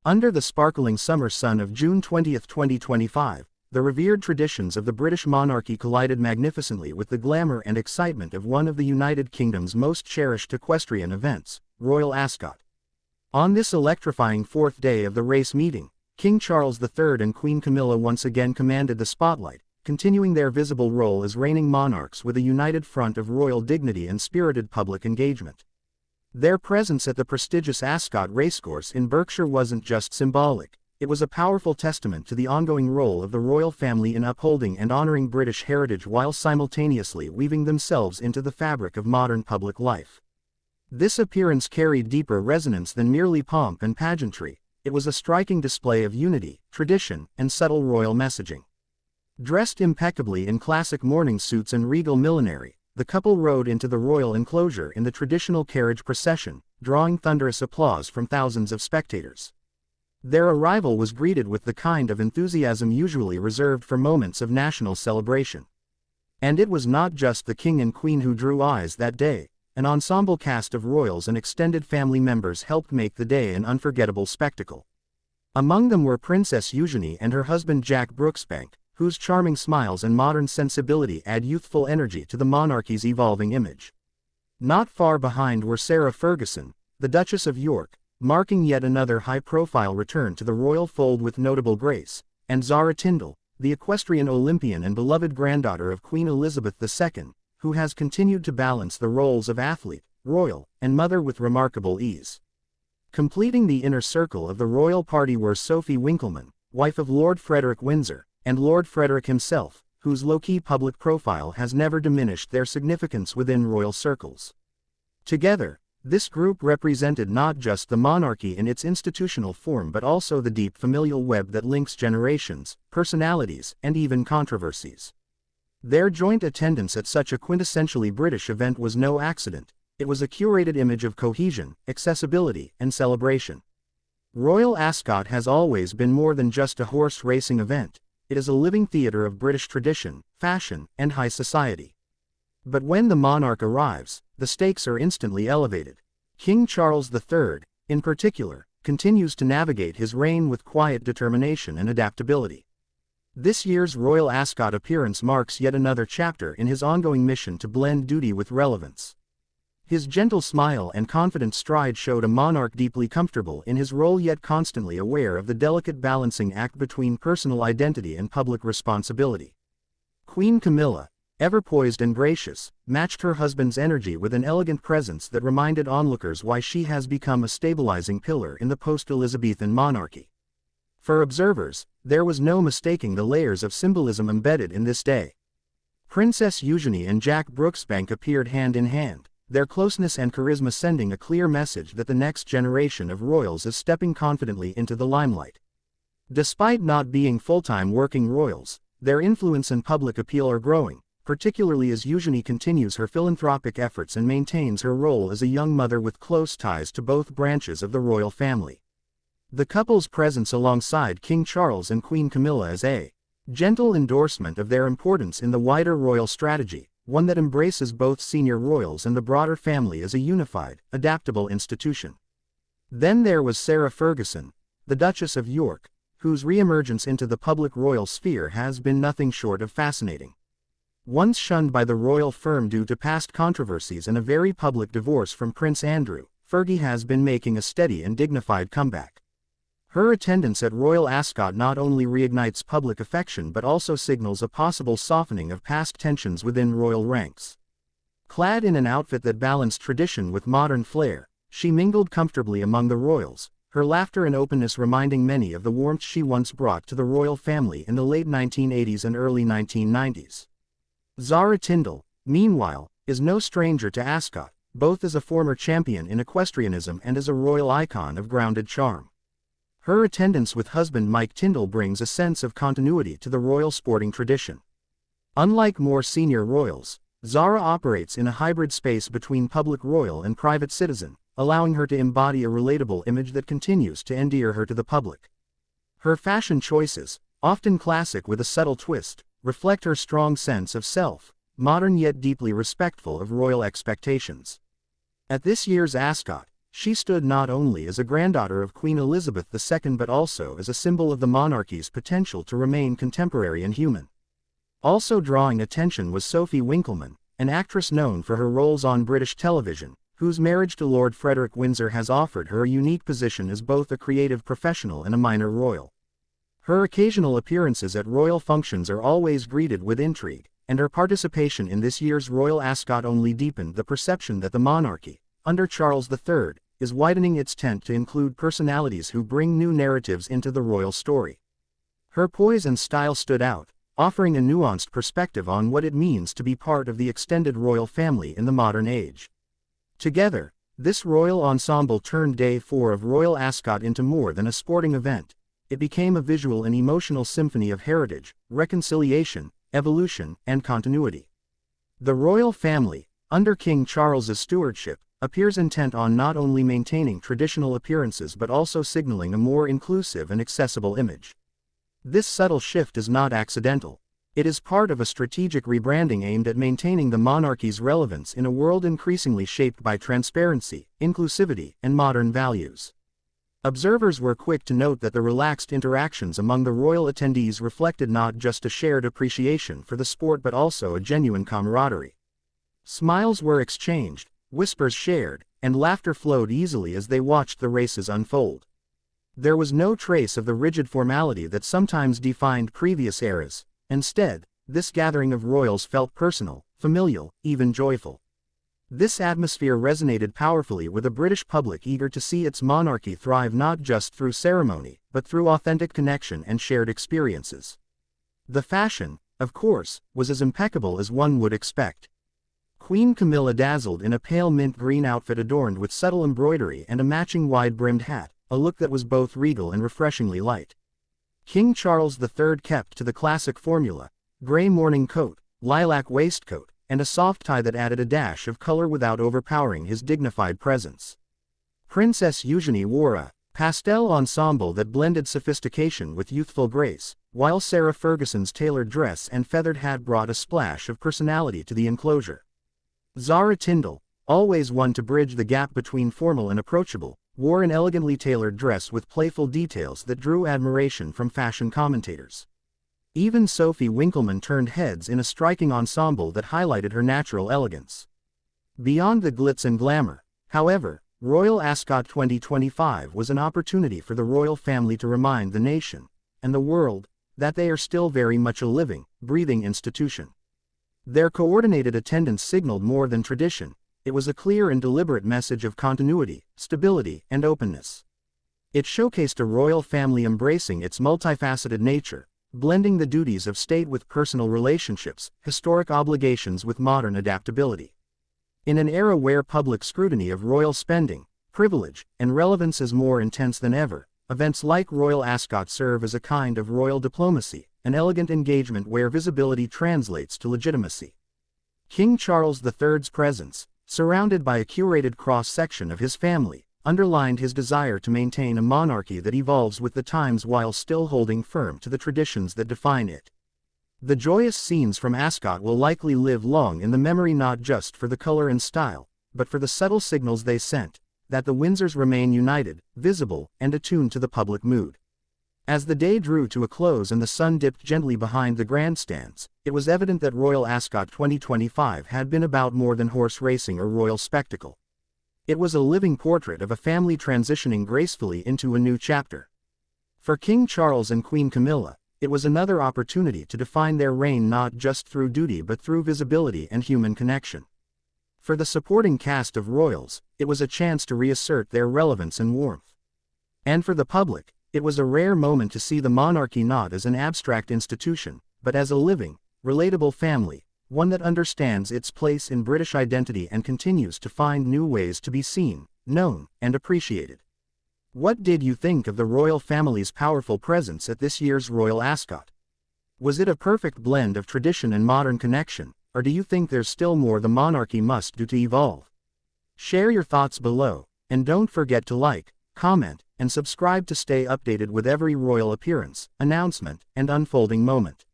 Under the sparkling summer sun of June 20, 2025, the revered traditions of the British monarchy collided magnificently with the glamour and excitement of one of the United Kingdom's most cherished equestrian events, Royal Ascot. On this electrifying fourth day of the race meeting, King Charles III and Queen Camilla once again commanded the spotlight, continuing their visible role as reigning monarchs with a united front of royal dignity and spirited public engagement. Their presence at the prestigious Ascot racecourse in Berkshire wasn't just symbolic, it was a powerful testament to the ongoing role of the royal family in upholding and honoring British heritage while simultaneously weaving themselves into the fabric of modern public life. This appearance carried deeper resonance than merely pomp and pageantry. It was a striking display of unity, tradition, and subtle royal messaging. Dressed impeccably in classic mourning suits and regal millinery, the couple rode into the royal enclosure in the traditional carriage procession, drawing thunderous applause from thousands of spectators. Their arrival was greeted with the kind of enthusiasm usually reserved for moments of national celebration. And it was not just the king and queen who drew eyes that day. An ensemble cast of royals and extended family members helped make the day an unforgettable spectacle. Among them were Princess Eugenie and her husband Jack Brooksbank, whose charming smiles and modern sensibility add youthful energy to the monarchy's evolving image. Not far behind were Sarah Ferguson, the Duchess of York, marking yet another high-profile return to the royal fold with notable grace, and Zara Tindall, the equestrian Olympian and beloved granddaughter of Queen Elizabeth II, who has continued to balance the roles of athlete, royal, and mother with remarkable ease. Completing the inner circle of the royal party were Sophie Winkleman, wife of Lord Frederick Windsor, and Lord Frederick himself, whose low-key public profile has never diminished their significance within royal circles. Together, this group represented not just the monarchy in its institutional form but also the deep familial web that links generations, personalities, and even controversies. Their joint attendance at such a quintessentially British event was no accident. It was a curated image of cohesion, accessibility, and celebration. Royal Ascot has always been more than just a horse racing event. It is a living theatre of British tradition, fashion, and high society. But when the monarch arrives, the stakes are instantly elevated. King Charles III, in particular, continues to navigate his reign with quiet determination and adaptability. This year's Royal Ascot appearance marks yet another chapter in his ongoing mission to blend duty with relevance. His gentle smile and confident stride showed a monarch deeply comfortable in his role yet constantly aware of the delicate balancing act between personal identity and public responsibility. Queen Camilla, ever poised and gracious, matched her husband's energy with an elegant presence that reminded onlookers why she has become a stabilizing pillar in the post-Elizabethan monarchy. For observers, there was no mistaking the layers of symbolism embedded in this day. Princess Eugenie and Jack Brooksbank appeared hand in hand, their closeness and charisma sending a clear message that the next generation of royals is stepping confidently into the limelight. Despite not being full-time working royals, their influence and public appeal are growing, particularly as Eugenie continues her philanthropic efforts and maintains her role as a young mother with close ties to both branches of the royal family. The couple's presence alongside King Charles and Queen Camilla is a gentle endorsement of their importance in the wider royal strategy, one that embraces both senior royals and the broader family as a unified, adaptable institution. Then there was Sarah Ferguson, the Duchess of York, whose re-emergence into the public royal sphere has been nothing short of fascinating. Once shunned by the royal firm due to past controversies and a very public divorce from Prince Andrew, Fergie has been making a steady and dignified comeback. Her attendance at Royal Ascot not only reignites public affection but also signals a possible softening of past tensions within royal ranks. Clad in an outfit that balanced tradition with modern flair, she mingled comfortably among the royals, her laughter and openness reminding many of the warmth she once brought to the royal family in the late 1980s and early 1990s. Zara Tindall, meanwhile, is no stranger to Ascot, both as a former champion in equestrianism and as a royal icon of grounded charm. Her attendance with husband Mike Tindall brings a sense of continuity to the royal sporting tradition. Unlike more senior royals, Zara operates in a hybrid space between public royal and private citizen, allowing her to embody a relatable image that continues to endear her to the public. Her fashion choices, often classic with a subtle twist, reflect her strong sense of self, modern yet deeply respectful of royal expectations. At this year's Ascot, She stood not only as a granddaughter of Queen Elizabeth II but also as a symbol of the monarchy's potential to remain contemporary and human. Also drawing attention was Sophie Winkleman, an actress known for her roles on British television, whose marriage to Lord Frederick Windsor has offered her a unique position as both a creative professional and a minor royal. Her occasional appearances at royal functions are always greeted with intrigue, and her participation in this year's Royal Ascot only deepened the perception that the monarchy, under Charles III, is widening its tent to include personalities who bring new narratives into the royal story. Her poise and style stood out, offering a nuanced perspective on what it means to be part of the extended royal family in the modern age. Together, this royal ensemble turned Day 4 of Royal Ascot into more than a sporting event. It became a visual and emotional symphony of heritage, reconciliation, evolution, and continuity. The royal family, under King Charles's stewardship, appears intent on not only maintaining traditional appearances but also signaling a more inclusive and accessible image. This subtle shift is not accidental. It is part of a strategic rebranding aimed at maintaining the monarchy's relevance in a world increasingly shaped by transparency, inclusivity, and modern values. Observers were quick to note that the relaxed interactions among the royal attendees reflected not just a shared appreciation for the sport but also a genuine camaraderie. Smiles were exchanged, whispers shared, and laughter flowed easily as they watched the races unfold. There was no trace of the rigid formality that sometimes defined previous eras. Instead, this gathering of royals felt personal, familial, even joyful. This atmosphere resonated powerfully with a British public eager to see its monarchy thrive not just through ceremony, but through authentic connection and shared experiences. The fashion, of course, was as impeccable as one would expect. Queen Camilla dazzled in a pale mint green outfit adorned with subtle embroidery and a matching wide-brimmed hat, a look that was both regal and refreshingly light. King Charles III kept to the classic formula: gray morning coat, lilac waistcoat, and a soft tie that added a dash of color without overpowering his dignified presence. Princess Eugenie wore a pastel ensemble that blended sophistication with youthful grace, while Sarah Ferguson's tailored dress and feathered hat brought a splash of personality to the enclosure. Zara Tindall, always one to bridge the gap between formal and approachable, wore an elegantly tailored dress with playful details that drew admiration from fashion commentators. Even Sophie Winkleman turned heads in a striking ensemble that highlighted her natural elegance. Beyond the glitz and glamour, however, Royal Ascot 2025 was an opportunity for the royal family to remind the nation, and the world, that they are still very much a living, breathing institution. Their coordinated attendance signaled more than tradition. It was a clear and deliberate message of continuity, stability, and openness. It showcased a royal family embracing its multifaceted nature, blending the duties of state with personal relationships, historic obligations with modern adaptability. In an era where public scrutiny of royal spending, privilege, and relevance is more intense than ever, events like Royal Ascot serve as a kind of royal diplomacy, an elegant engagement where visibility translates to legitimacy. King Charles III's presence, surrounded by a curated cross-section of his family, underlined his desire to maintain a monarchy that evolves with the times while still holding firm to the traditions that define it. The joyous scenes from Ascot will likely live long in the memory not just for the color and style, but for the subtle signals they sent, that the Windsors remain united, visible, and attuned to the public mood. As the day drew to a close and the sun dipped gently behind the grandstands, it was evident that Royal Ascot 2025 had been about more than horse racing or royal spectacle. It was a living portrait of a family transitioning gracefully into a new chapter. For King Charles and Queen Camilla, it was another opportunity to define their reign not just through duty but through visibility and human connection. For the supporting cast of royals, it was a chance to reassert their relevance and warmth. And for the public, it was a rare moment to see the monarchy not as an abstract institution, but as a living, relatable family, one that understands its place in British identity and continues to find new ways to be seen, known, and appreciated. What did you think of the royal family's powerful presence at this year's Royal Ascot? Was it a perfect blend of tradition and modern connection, or do you think there's still more the monarchy must do to evolve? Share your thoughts below, and don't forget to like, comment, and subscribe to stay updated with every royal appearance, announcement, and unfolding moment.